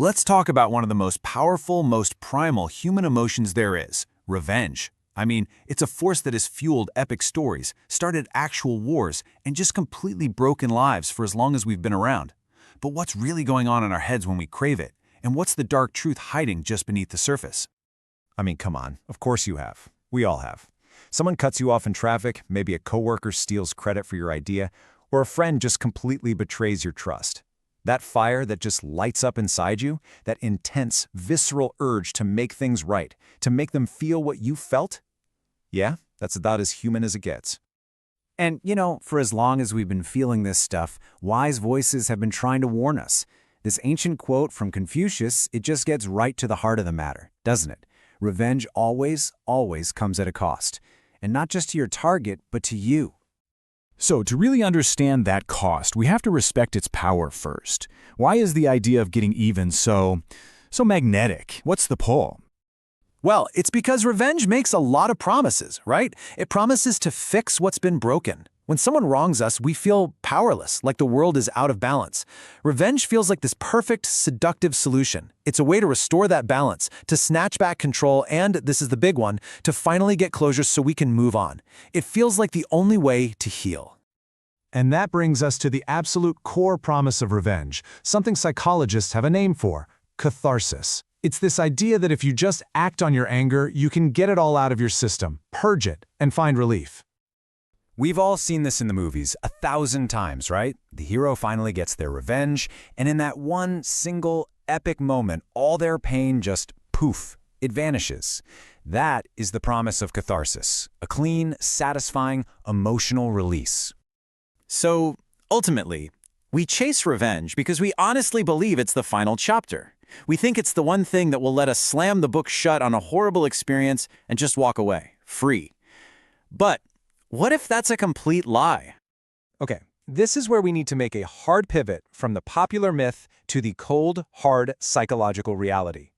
Let's talk about one of the most powerful, most primal human emotions there is, revenge. I mean, it's a force that has fueled epic stories, started actual wars, and just completely broken lives for as long as we've been around. But what's really going on in our heads when we crave it? And what's the dark truth hiding just beneath the surface? I mean, come on. Of course you have. We all have. Someone cuts you off in traffic, maybe a coworker steals credit for your idea, or a friend just completely betrays your trust. That fire that just lights up inside you, that intense, visceral urge to make things right, to make them feel what you felt? Yeah, that's about as human as it gets. And, for as long as we've been feeling this stuff, wise voices have been trying to warn us. This ancient quote from Confucius, it just gets right to the heart of the matter, doesn't it? Revenge always, always comes at a cost. And not just to your target, but to you. So, to really understand that cost, we have to respect its power first. Why is the idea of getting even so magnetic? What's the pull? Well, it's because revenge makes a lot of promises, right? It promises to fix what's been broken. When someone wrongs us, we feel powerless, like the world is out of balance. Revenge feels like this perfect, seductive solution. It's a way to restore that balance, to snatch back control, and, this is the big one, to finally get closure so we can move on. It feels like the only way to heal. And that brings us to the absolute core promise of revenge, something psychologists have a name for: catharsis. It's this idea that if you just act on your anger, you can get it all out of your system, purge it, and find relief. We've all seen this in the movies 1,000 times, right? The hero finally gets their revenge, and in that one single epic moment, all their pain just poof, it vanishes. That is the promise of catharsis, a clean, satisfying, emotional release. So, ultimately, we chase revenge because we honestly believe it's the final chapter. We think it's the one thing that will let us slam the book shut on a horrible experience and just walk away, free. But what if that's a complete lie? Okay, this is where we need to make a hard pivot from the popular myth to the cold, hard psychological reality.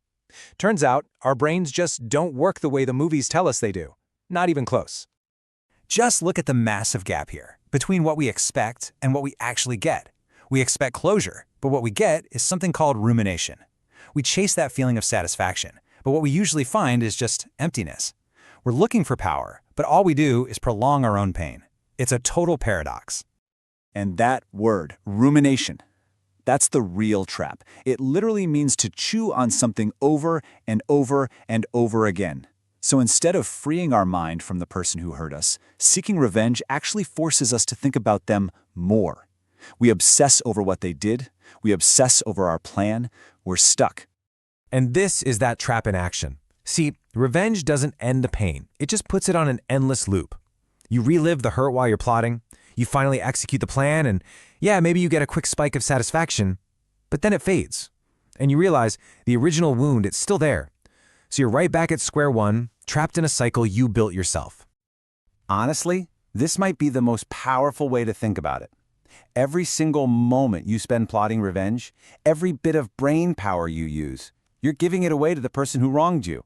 Turns out, our brains just don't work the way the movies tell us they do. Not even close. Just look at the massive gap here between what we expect and what we actually get. We expect closure, but what we get is something called rumination. We chase that feeling of satisfaction, but what we usually find is just emptiness. We're looking for power, but all we do is prolong our own pain. It's a total paradox. And that word, rumination, that's the real trap. It literally means to chew on something over and over and over again. So instead of freeing our mind from the person who hurt us, seeking revenge actually forces us to think about them more. We obsess over what they did. We obsess over our plan. We're stuck. And this is that trap in action. See, revenge doesn't end the pain. It just puts it on an endless loop. You relive the hurt while you're plotting. You finally execute the plan, and yeah, maybe you get a quick spike of satisfaction, but then it fades. And you realize the original wound, it's still there. So you're right back at square one, trapped in a cycle you built yourself. Honestly, this might be the most powerful way to think about it. Every single moment you spend plotting revenge, every bit of brain power you use, you're giving it away to the person who wronged you.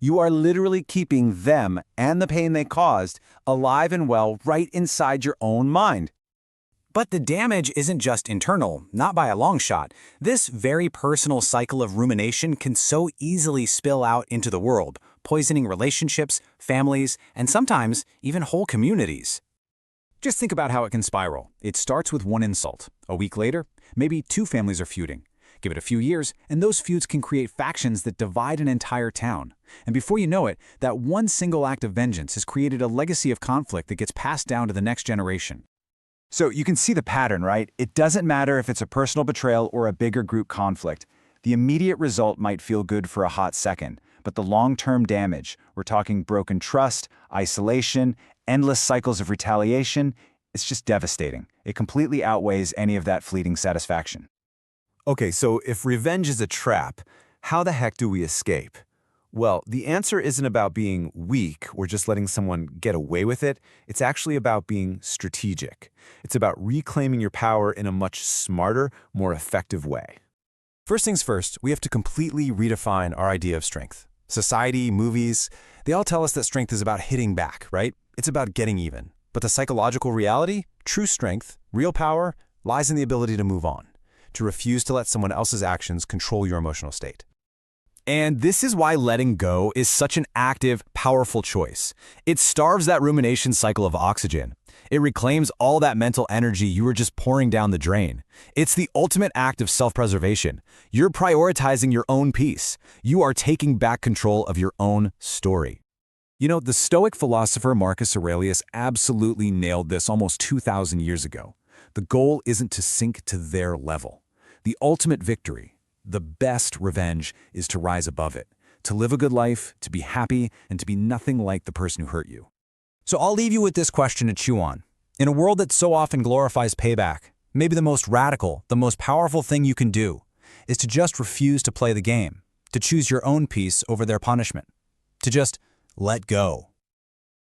You are literally keeping them and the pain they caused alive and well right inside your own mind. But the damage isn't just internal, not by a long shot. This very personal cycle of rumination can so easily spill out into the world, poisoning relationships, families, and sometimes even whole communities. Just think about how it can spiral. It starts with one insult. A week later, maybe two families are feuding. Give it a few years, and those feuds can create factions that divide an entire town. And before you know it, that one single act of vengeance has created a legacy of conflict that gets passed down to the next generation. So you can see the pattern, right? It doesn't matter if it's a personal betrayal or a bigger group conflict. The immediate result might feel good for a hot second, but the long-term damage, we're talking broken trust, isolation, endless cycles of retaliation, it's just devastating. It completely outweighs any of that fleeting satisfaction. Okay, so if revenge is a trap, how the heck do we escape? Well, the answer isn't about being weak or just letting someone get away with it. It's actually about being strategic. It's about reclaiming your power in a much smarter, more effective way. First things first, we have to completely redefine our idea of strength. Society, movies, they all tell us that strength is about hitting back, right? It's about getting even. But the psychological reality, true strength, real power, lies in the ability to move on. to refuse to let someone else's actions control your emotional state. And this is why letting go is such an active, powerful choice. It starves that rumination cycle of oxygen. It reclaims all that mental energy you were just pouring down the drain. It's the ultimate act of self-preservation. You're prioritizing your own peace. You are taking back control of your own story. You know, the Stoic philosopher Marcus Aurelius absolutely nailed this almost 2,000 years ago. The goal isn't to sink to their level. The ultimate victory, the best revenge, is to rise above it, to live a good life, to be happy, and to be nothing like the person who hurt you. So I'll leave you with this question to chew on. In a world that so often glorifies payback, maybe the most radical, the most powerful thing you can do is to just refuse to play the game, to choose your own peace over their punishment, to just let go.